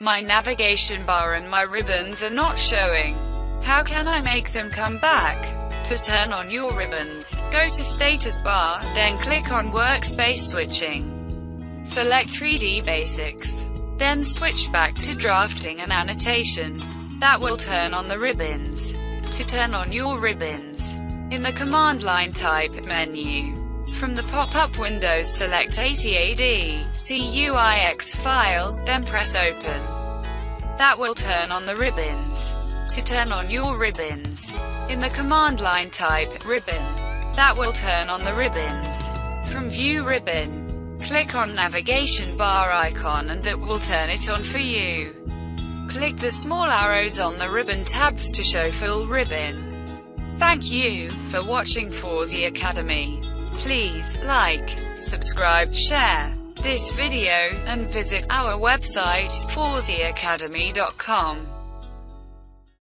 My navigation bar and my ribbons are not showing. How can I make them come back? To turn on your ribbons, go to Status Bar, then click on Workspace Switching. Select 3D Basics. Then switch back to Drafting and Annotation. That will turn on the ribbons. To turn on your ribbons, in the Command Line Type menu, from the pop-up window select ACAD, CUIX file, then press Open. That will turn on the ribbons. To turn on your ribbons, in the Command Line type Ribbon, that will turn on the ribbons. From View Ribbon, click on Navigation Bar icon and that will turn it on for you. Click the small arrows on the ribbon tabs to show full ribbon. Thank you for watching Fawziacademy. Please like, subscribe, share this video, and visit our website, Fawziacademy.com.